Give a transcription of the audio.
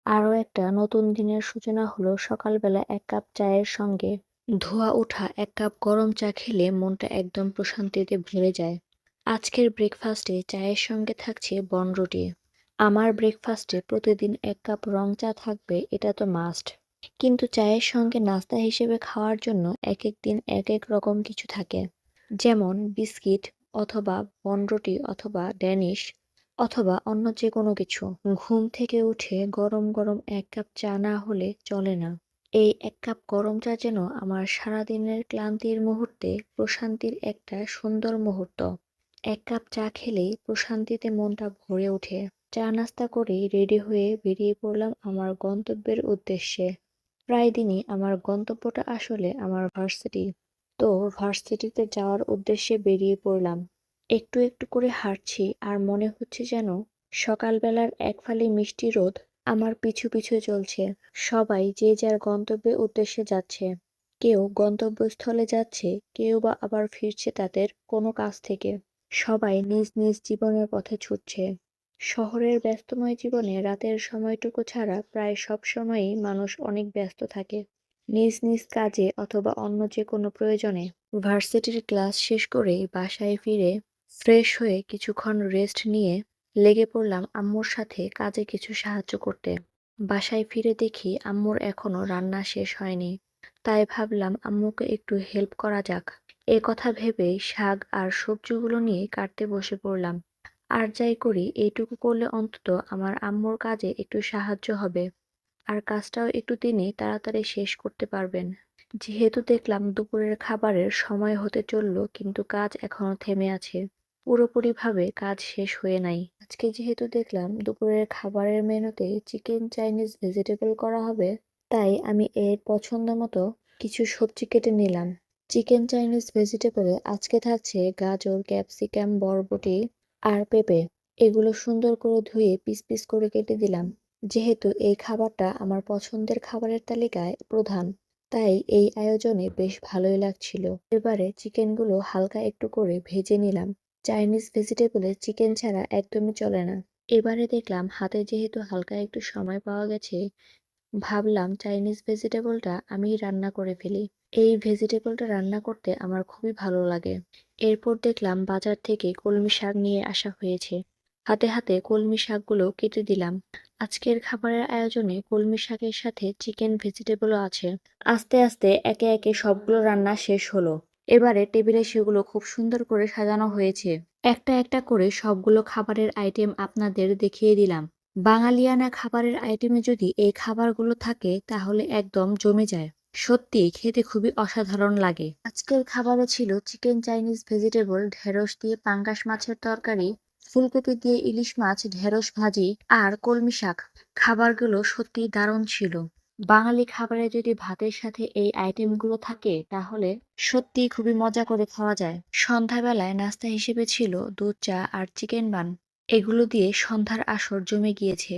আরও একটা নতুন দিনের সূচনা হলো সকালবেলা এক কাপ চায়ের সঙ্গে। ধোঁয়া ওঠা এক কাপ গরম চা খেলে মনটা একদম প্রশান্তিতে ভরে যায়। আজকের ব্রেকফাস্টে চায়ের সঙ্গে থাকছে বনরুটি। আমার ব্রেকফাস্টে প্রতিদিন এক কাপ রং চা থাকবে, এটা তো মাস্ট। কিন্তু চায়ের সঙ্গে নাস্তা হিসেবে খাওয়ার জন্য এক এক দিন এক এক রকম কিছু থাকে। যেমন বিস্কিট, অথবা বনরুটি, অথবা ড্যানিশ, অথবা অন্য যে কোনো কিছু। ঘুম থেকে উঠে গরম গরম এক কাপ চা না হলে চলে না। এই এক কাপ গরম চা যেন আমার সারাদিনের ক্লান্তির মুহূর্তে প্রশান্তির একটা সুন্দর মুহূর্ত। এক কাপ চা খেলেই প্রশান্তিতে মনটা ভরে ওঠে। চা নাস্তা করেই রেডি হয়ে বেরিয়ে পড়লাম আমার গন্তব্যের উদ্দেশ্যে। প্রায় দিনই আমার গন্তব্যটা আসলে আমার ভার্সিটি। তো ভার্সিটিতে যাওয়ার উদ্দেশ্যে বেরিয়ে পড়লাম। একটু একটু করে হাঁটছি, আর মনে হচ্ছে যেন সকালবেলার এক ফালি মিষ্টি রোদ আমার পিছু পিছু চলছে। সবাই যে যার গন্তব্যের উদ্দেশ্যে যাচ্ছে। কেউ গন্তব্যস্থলে যাচ্ছে, কেউ বা আবার ফিরছে তাদের কোনো কাজ থেকে। সবাই নিজ নিজ জীবনের পথে ছুটছে। শহরের ব্যস্তময় জীবনে রাতের সময়টুকু ছাড়া প্রায় সব সময়ই মানুষ অনেক ব্যস্ত থাকে, নিজ নিজ কাজে অথবা অন্য যে কোনো প্রয়োজনে। ভার্সিটির ক্লাস শেষ করে বাসায় ফিরে ফ্রেশ হয়ে কিছুক্ষণ রেস্ট নিয়ে লেগে পড়লাম আম্মুর সাথে কাজে কিছু সাহায্য করতে। বাসায় ফিরে দেখি আম্মুর এখনো রান্না শেষ হয়নি। তাই ভাবলাম আম্মুকে একটু হেল্প করা যাক। এ কথা ভেবেই শাক আর সবজিগুলো নিয়ে কাটতে বসে পড়লাম। আর যাই করি, এইটুকু করলে অন্তত আমার আম্মুর কাজে একটু সাহায্য হবে, আর কাজটাও একটু তিনি তাড়াতাড়ি শেষ করতে পারবেন। যেহেতু দেখলাম দুপুরের খাবারের সময় হতে চলল, কিন্তু কাজ এখনো থেমে আছে, পুরোপুরিভাবে কাজ শেষ হয়ে নাই। আজকে যেহেতু দেখলাম দুপুরের খাবারের মেনুতে চিকেন চাইনিজ ভেজিটেবল করা হবে, তাই আমি এর পছন্দ মতো কিছু সবজি কেটে নিলাম। চিকেন চাইনিজ ভেজিটেবলে আজকে থাকছে গাজর, ক্যাপসিকাম, বরবটি আর পেঁপে। এগুলো সুন্দর করে ধুয়ে পিস পিস করে কেটে দিলাম। যেহেতু এই খাবারটা আমার পছন্দের খাবারের তালিকায় প্রধান, তাই এই আয়োজনে বেশ ভালোই লাগছিল। এবারে চিকেনগুলো হালকা একটু করে ভেজে নিলাম। চাইনিজ ভেজিটেবলে চিকেন ছাড়া একদমই চলে না। এবারে দেখলাম হাতে যেহেতু হালকা একটু সময় পাওয়া গেছে, ভাবলাম চাইনিজ ভেজিটেবলটা আমি রান্না করে ফেলি। এই ভেজিটেবলটা রান্না করতে আমার খুবই ভালো লাগে। এরপর দেখলাম বাজার থেকে কলমি শাক নিয়ে আসা হয়েছে। হাতে হাতে কলমি শাকগুলো কেটে দিলাম। আজকের খাবারের আয়োজনে কলমি শাকের সাথে চিকেন ভেজিটেবলও আছে। আস্তে আস্তে একে একে সবগুলো রান্না শেষ হলো। এবারে টেবিলে সেগুলো খুব সুন্দর করে সাজানো হয়েছে। একটা একটা করে সবগুলো খাবারের আইটেম আপনাদের দেখিয়ে দিলাম। বাঙালিয়ানা খাবারের আইটেমে যদি এই খাবারগুলো থাকে তাহলে একদম জমে যায়। সত্যি খেতে খুবই অসাধারণ লাগে। আজকের খাবারে ছিল চিকেন চাইনিজ ভেজিটেবল, ঢেঁড়স দিয়ে পাঙ্গাস মাছের তরকারি, ফুলকপি দিয়ে ইলিশ মাছ, ঢেঁড়স ভাজি আর কলমি শাক। খাবারগুলো সত্যি দারুণ ছিল। বাঙালি খাবারে যদি ভাতের সাথে এই আইটেমগুলো থাকে তাহলে সত্যি খুবই মজা করে খাওয়া যায়। সন্ধ্যাবেলায় নাস্তা হিসেবে ছিল দুধ চা আর চিকেন বান। এগুলো দিয়ে সন্ধ্যার আসর জমে গিয়েছে।